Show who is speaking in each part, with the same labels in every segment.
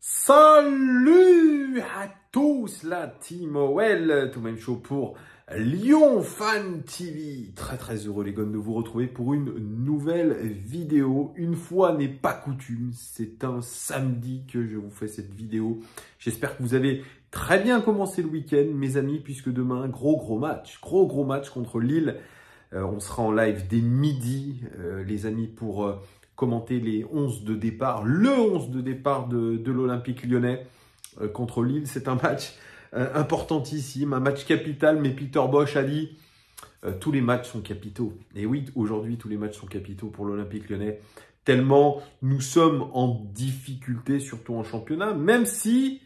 Speaker 1: Salut à tous la team OL, tout même chaud pour Lyon Fan TV. Très heureux les gars de vous retrouver pour une nouvelle vidéo. Une fois n'est pas coutume, c'est un samedi que je vous fais cette vidéo. J'espère que vous avez très bien commencé le week-end mes amis, puisque demain gros match contre Lille. On sera en live dès midi les amis pour commenter les 11 de départ, le 11 de départ de l'Olympique Lyonnais contre Lille. C'est un match importantissime, un match capital, mais Peter Bosz a dit tous les matchs sont capitaux. Et oui, aujourd'hui, tous les matchs sont capitaux pour l'Olympique Lyonnais, tellement nous sommes en difficulté, surtout en championnat, même si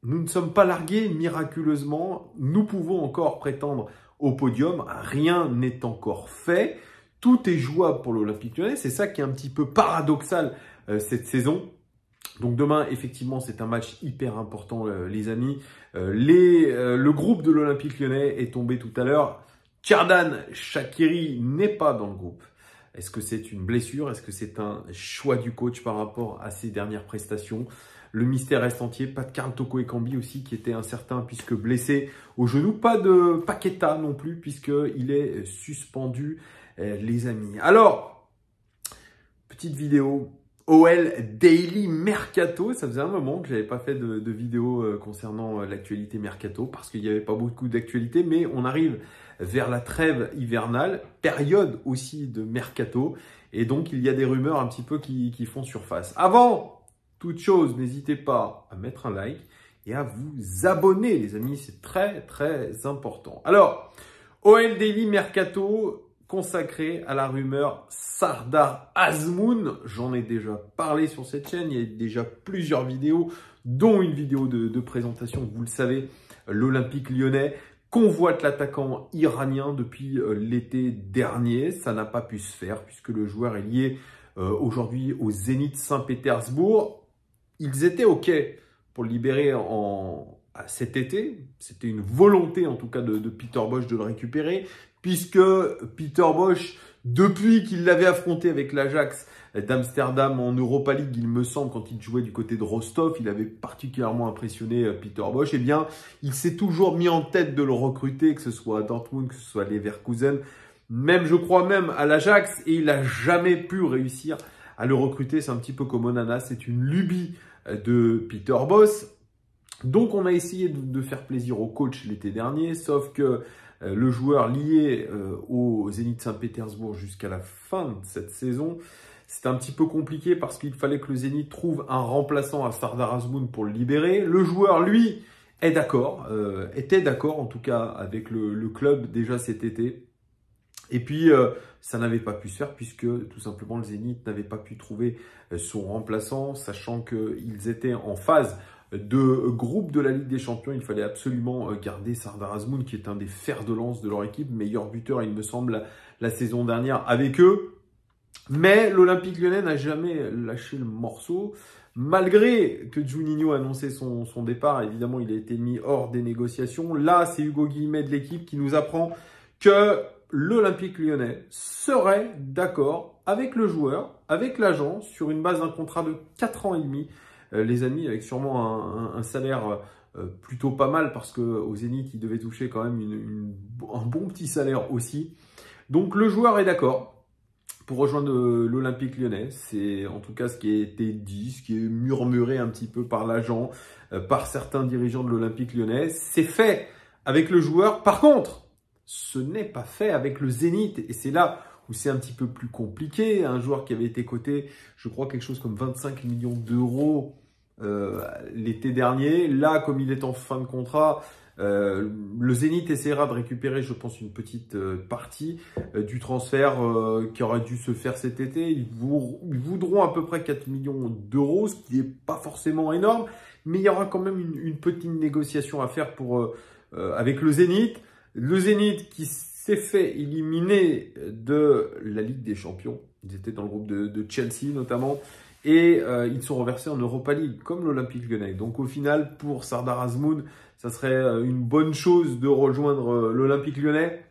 Speaker 1: nous ne sommes pas largués miraculeusement, nous pouvons encore prétendre au podium, rien n'est encore fait. Tout est jouable pour l'Olympique Lyonnais. C'est ça qui est un petit peu paradoxal cette saison. Donc demain, effectivement, c'est un match hyper important, les amis. Le groupe de l'Olympique Lyonnais est tombé tout à l'heure. Xherdan Shaqiri n'est pas dans le groupe. Est-ce que c'est une blessure? Est-ce que c'est un choix du coach par rapport à ses dernières prestations? Le mystère reste entier. Pas de Karl Toko Ekambi aussi qui était incertain puisque blessé au genou. Pas de Paqueta non plus puisqu'il est suspendu. Les amis. Alors, petite vidéo OL Daily Mercato. Ça faisait un moment que je n'avais pas fait de vidéo concernant l'actualité Mercato parce qu'il n'y avait pas beaucoup d'actualité, mais on arrive vers la trêve hivernale, période aussi de Mercato, et donc il y a des rumeurs un petit peu qui font surface. Avant toute chose, n'hésitez pas à mettre un like et à vous abonner, les amis, c'est très important. Alors, OL Daily Mercato consacré à la rumeur Sardar Azmoun. J'en ai déjà parlé sur cette chaîne, il y a déjà plusieurs vidéos, dont une vidéo de présentation. Vous le savez, l'Olympique Lyonnais convoite l'attaquant iranien depuis l'été dernier. Ça n'a pas pu se faire puisque le joueur est lié aujourd'hui au Zénith Saint-Pétersbourg. Ils étaient OK pour le libérer cet été. C'était une volonté en tout cas de Peter Bosz de le récupérer, puisque Peter Bosz, depuis qu'il l'avait affronté avec l'Ajax d'Amsterdam en Europa League, il me semble, quand il jouait du côté de Rostov, il avait particulièrement impressionné Peter Bosz. Eh bien, il s'est toujours mis en tête de le recruter, que ce soit à Dortmund, que ce soit à Leverkusen, même, je crois même à l'Ajax, et il n'a jamais pu réussir à le recruter. C'est un petit peu comme Onana, c'est une lubie de Peter Bosz. Donc, on a essayé de faire plaisir au coach l'été dernier, sauf que le joueur lié au Zénith Saint-Pétersbourg jusqu'à la fin de cette saison, c'était un petit peu compliqué parce qu'il fallait que le Zénith trouve un remplaçant à Sardar Azmoun pour le libérer. Le joueur, lui, est d'accord, était d'accord en tout cas avec le club déjà cet été. Et puis, ça n'avait pas pu se faire puisque tout simplement le Zénith n'avait pas pu trouver son remplaçant, sachant qu'ils étaient en phase de groupe de la Ligue des Champions. Il fallait absolument garder Sardar Azmoun, qui est un des fers de lance de leur équipe, meilleur buteur, il me semble, la saison dernière avec eux. Mais l'Olympique Lyonnais n'a jamais lâché le morceau. Malgré que Juninho a annoncé son départ, évidemment, il a été mis hors des négociations. Là, c'est Hugo Guillemette de l'équipe qui nous apprend que l'Olympique Lyonnais serait d'accord avec le joueur, avec l'agent, sur une base d'un contrat de 4 ans et demi. Les amis, avec sûrement un salaire plutôt pas mal, parce qu'au Zénith, il devait toucher quand même un bon petit salaire aussi. Donc le joueur est d'accord pour rejoindre l'Olympique Lyonnais. C'est en tout cas ce qui a été dit, ce qui est murmuré un petit peu par l'agent, par certains dirigeants de l'Olympique Lyonnais. C'est fait avec le joueur. Par contre, ce n'est pas fait avec le Zénith, et c'est là où c'est un petit peu plus compliqué. Un joueur qui avait été coté, je crois, quelque chose comme 25 millions d'euros l'été dernier. Là, comme il est en fin de contrat, le Zénith essaiera de récupérer, je pense, une petite partie du transfert qui aurait dû se faire cet été. Ils voudront à peu près 4 millions d'euros, ce qui n'est pas forcément énorme, mais il y aura quand même une petite négociation à faire avec le Zénith. Le Zénith qui s'est fait éliminer de la Ligue des Champions. Ils étaient dans le groupe de Chelsea notamment. Et ils sont reversés en Europa League, comme l'Olympique Lyonnais. Donc au final, pour Sardar Azmoun, ça serait une bonne chose de rejoindre l'Olympique Lyonnais.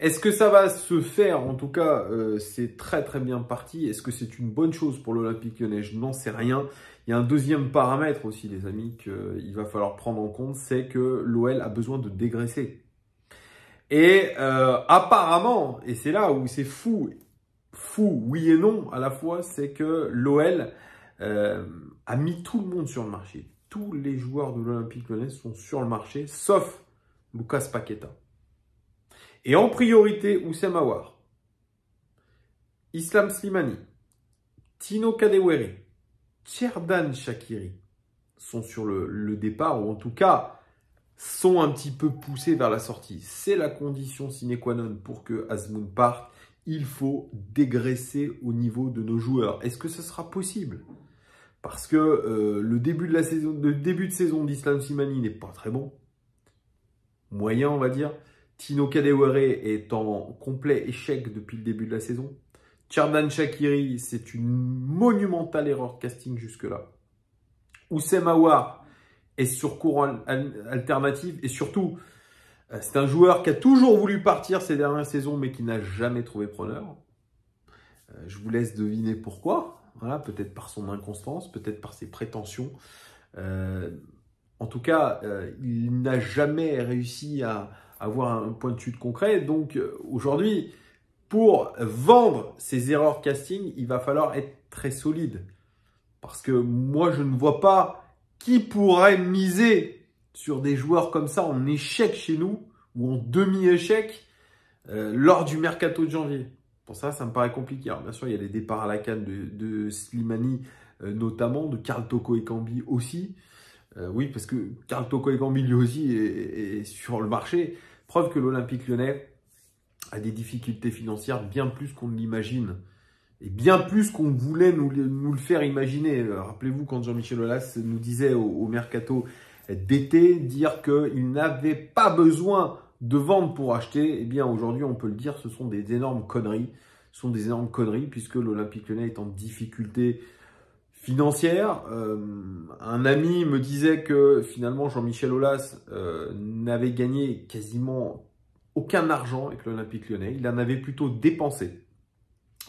Speaker 1: Est-ce que ça va se faire? En tout cas, c'est très très bien parti. Est-ce que c'est une bonne chose pour l'Olympique Lyonnais? Je n'en sais rien. Il y a un deuxième paramètre aussi, les amis, qu'il va falloir prendre en compte, c'est que l'OL a besoin de dégraisser. Et apparemment, et c'est là où c'est fou, oui et non à la fois, c'est que l'OL a mis tout le monde sur le marché. Tous les joueurs de l'Olympique Lyonnais sont sur le marché, sauf Lucas Paqueta. Et en priorité, Oussem Aouar, Islam Slimani, Tino Kadewere, Xherdan Shaqiri sont sur le départ, ou en tout cas, sont un petit peu poussés vers la sortie. C'est la condition sine qua non pour que Azmoun parte. Il faut dégraisser au niveau de nos joueurs. Est-ce que ce sera possible? Parce que le début de saison d'Islam Slimani n'est pas très bon. Moyen, on va dire. Tino Kadewere est en complet échec depuis le début de la saison. Xherdan Shaqiri, c'est une monumentale erreur de casting jusque-là. Oussem Aouar est sur courant alternative. Et surtout, c'est un joueur qui a toujours voulu partir ces dernières saisons, mais qui n'a jamais trouvé preneur. Je vous laisse deviner pourquoi. Voilà, peut-être par son inconstance, peut-être par ses prétentions. En tout cas, il n'a jamais réussi à avoir un point de chute concret. Donc aujourd'hui, pour vendre ces erreurs casting, il va falloir être très solide. Parce que moi, je ne vois pas qui pourrait miser sur des joueurs comme ça en échec chez nous ou en demi-échec lors du mercato de janvier. Pour ça, ça me paraît compliqué. Alors, bien sûr, il y a les départs à la canne de Slimani notamment, de Karl Toko Ekambi aussi. Oui, parce que Karl Toko Ekambi lui aussi est sur le marché. Preuve que l'Olympique Lyonnais a des difficultés financières bien plus qu'on ne l'imagine. Et bien plus qu'on voulait nous le faire imaginer. Rappelez-vous quand Jean-Michel Aulas nous disait au mercato d'été, dire qu'il n'avait pas besoin de vendre pour acheter. Eh bien aujourd'hui, on peut le dire, ce sont des énormes conneries. Ce sont des énormes conneries puisque l'Olympique Lyonnais est en difficulté financière. Un ami me disait que finalement Jean-Michel Aulas n'avait gagné quasiment aucun argent avec l'Olympique Lyonnais. Il en avait plutôt dépensé.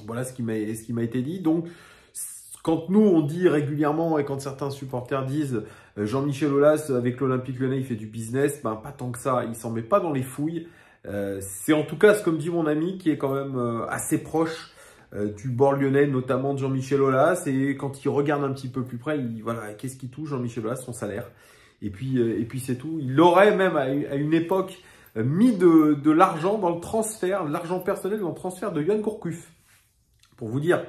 Speaker 1: Voilà ce qui m'a été dit. Donc, quand nous, on dit régulièrement, et quand certains supporters disent Jean-Michel Aulas, avec l'Olympique Lyonnais, il fait du business, ben pas tant que ça, il s'en met pas dans les fouilles. C'est en tout cas ce que me dit mon ami, qui est quand même assez proche du bord lyonnais, notamment de Jean-Michel Aulas. Et quand il regarde un petit peu plus près, voilà, qu'est-ce qui touche Jean-Michel Aulas? Son salaire. Et puis c'est tout. Il aurait même, à une époque, mis de l'argent dans le transfert, l'argent personnel dans le transfert de Yoann Gourcuff. Pour vous dire.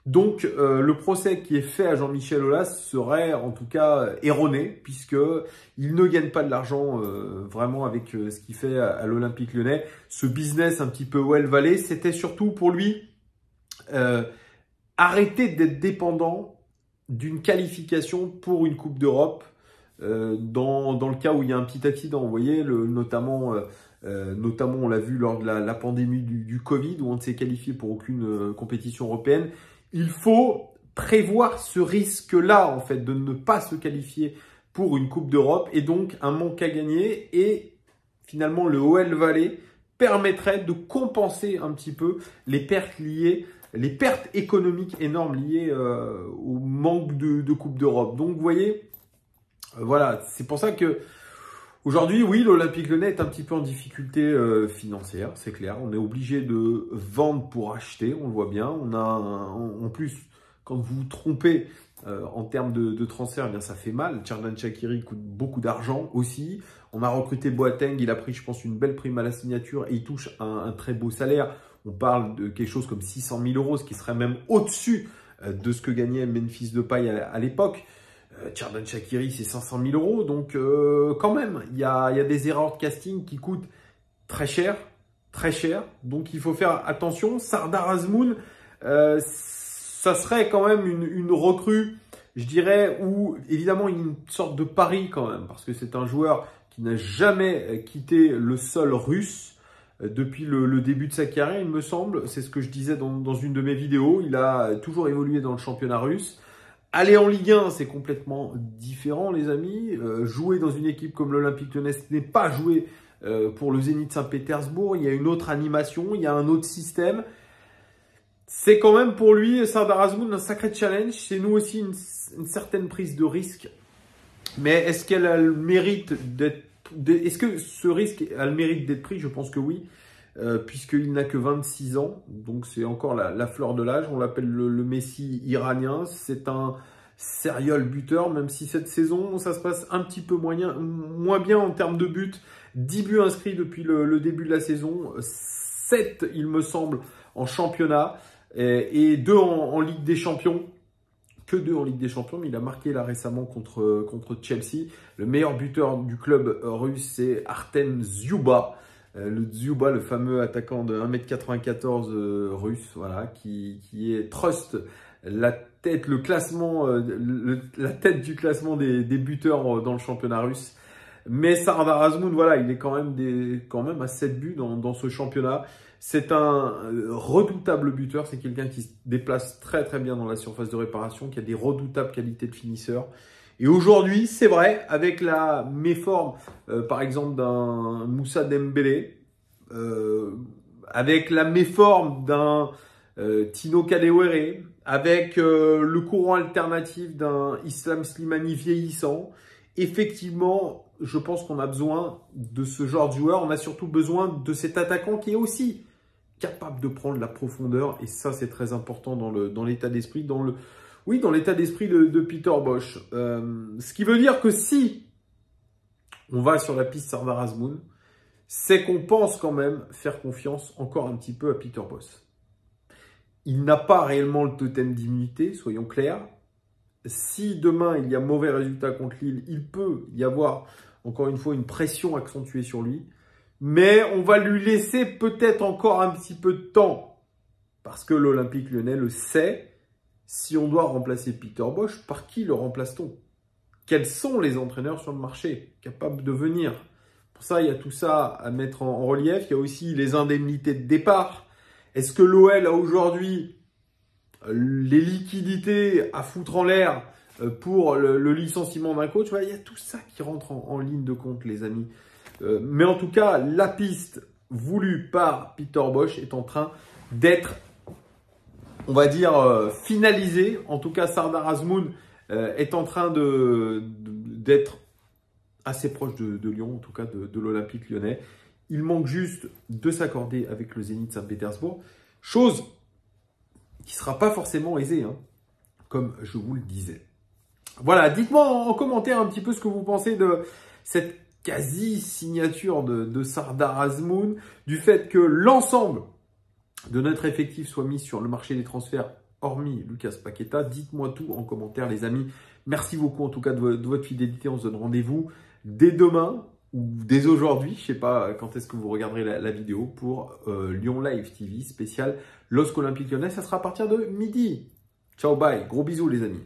Speaker 1: Donc, le procès qui est fait à Jean-Michel Aulas serait en tout cas erroné, puisqu'il ne gagne pas de l'argent vraiment avec ce qu'il fait à l'Olympique Lyonnais. Ce business un petit peu well valley, c'était surtout pour lui arrêter d'être dépendant d'une qualification pour une Coupe d'Europe dans le cas où il y a un petit accident. Vous voyez, notamment, on l'a vu lors de la pandémie du Covid, où on ne s'est qualifié pour aucune compétition européenne. Il faut prévoir ce risque-là, en fait, de ne pas se qualifier pour une Coupe d'Europe et donc un manque à gagner. Et finalement, le OL Valley permettrait de compenser un petit peu les pertes économiques énormes liées au manque de Coupe d'Europe. Donc, vous voyez, voilà, c'est pour ça que aujourd'hui, oui, l'Olympique Lyonnais est un petit peu en difficulté financière, c'est clair. On est obligé de vendre pour acheter, on le voit bien. On a en plus, quand vous vous trompez en termes de transfert, eh bien ça fait mal. Xherdan Shaqiri coûte beaucoup d'argent aussi. On a recruté Boateng, il a pris, je pense, une belle prime à la signature et il touche un très beau salaire. On parle de quelque chose comme 600 000 €, ce qui serait même au-dessus de ce que gagnait Memphis Depay à l'époque. Xherdan Shaqiri, c'est 500 000 €. Donc, quand même, il y a des erreurs de casting qui coûtent très cher. Très cher. Donc, il faut faire attention. Sardar Azmoun, ça serait quand même une recrue, je dirais, où évidemment, il y a une sorte de pari quand même. Parce que c'est un joueur qui n'a jamais quitté le sol russe depuis le début de sa carrière, il me semble. C'est ce que je disais dans une de mes vidéos. Il a toujours évolué dans le championnat russe. Aller en Ligue 1, c'est complètement différent, les amis. Jouer dans une équipe comme l'Olympique Lyonnais, ce n'est pas jouer pour le Zénith Saint-Pétersbourg. Il y a une autre animation, il y a un autre système. C'est quand même pour lui, Sardar Azmoun, un sacré challenge. C'est nous aussi une certaine prise de risque. Mais est-ce qu'elle a le mérite d'être... Est-ce que ce risque a le mérite d'être pris? Je pense que oui. Puisqu'il n'a que 26 ans. Donc c'est encore la fleur de l'âge. On l'appelle le Messi iranien. C'est un serial buteur. Même si cette saison, ça se passe un petit peu moins bien en termes de buts. 10 buts inscrits depuis le début de la saison. 7, il me semble, en championnat. Et 2 en Ligue des Champions. Que 2 en Ligue des Champions, mais il a marqué là récemment contre Chelsea. Le meilleur buteur du club russe, c'est Artem Dzyuba. Le Dzyuba, le fameux attaquant de 1m94 russe, voilà, qui est trust la tête, le classement, la tête du classement des buteurs dans le championnat russe. Mais Sardar Azmoun, voilà, il est quand même à 7 buts dans ce championnat. C'est un redoutable buteur, c'est quelqu'un qui se déplace très très bien dans la surface de réparation, qui a des redoutables qualités de finisseur. Et aujourd'hui, c'est vrai, avec la méforme, par exemple, d'un Moussa Dembélé, avec la méforme d'un Tino Kadewere, avec le courant alternatif d'un Islam Slimani vieillissant, effectivement, je pense qu'on a besoin de ce genre de joueur. On a surtout besoin de cet attaquant qui est aussi capable de prendre la profondeur. Et ça, c'est très important dans l'état d'esprit, dans l'état d'esprit de Peter Bosz. Ce qui veut dire que si on va sur la piste Sardar Azmoun, c'est qu'on pense quand même faire confiance encore un petit peu à Peter Bosz. Il n'a pas réellement le totem d'immunité, soyons clairs. Si demain il y a mauvais résultat contre Lille, il peut y avoir encore une fois une pression accentuée sur lui. Mais on va lui laisser peut-être encore un petit peu de temps. Parce que l'Olympique Lyonnais le sait. Si on doit remplacer Peter Bosz, par qui le remplace-t-on? Quels sont les entraîneurs sur le marché capables de venir? Pour ça, il y a tout ça à mettre en relief. Il y a aussi les indemnités de départ. Est-ce que l'OL a aujourd'hui les liquidités à foutre en l'air pour le licenciement d'un coach? Il y a tout ça qui rentre en ligne de compte, les amis. Mais en tout cas, la piste voulue par Peter Bosz est en train d'être, on va dire, finalisée. En tout cas, Sardar Azmoun est en train d'être assez proche de Lyon, en tout cas de l'Olympique Lyonnais. Il manque juste de s'accorder avec le Zénith Saint-Pétersbourg. Chose qui ne sera pas forcément aisée, hein, comme je vous le disais. Voilà, dites-moi en commentaire un petit peu ce que vous pensez de cette quasi-signature de Sardar Azmoun, du fait que l'ensemble de notre effectif soit mis sur le marché des transferts, hormis Lucas Paqueta. Dites-moi tout en commentaire, les amis. Merci beaucoup en tout cas de votre fidélité. On se donne rendez-vous dès demain ou dès aujourd'hui. Je ne sais pas quand est-ce que vous regarderez la vidéo pour Lyon Live TV spécial LOSC Olympique Lyonnais. Ça sera à partir de midi. Ciao, bye. Gros bisous, les amis.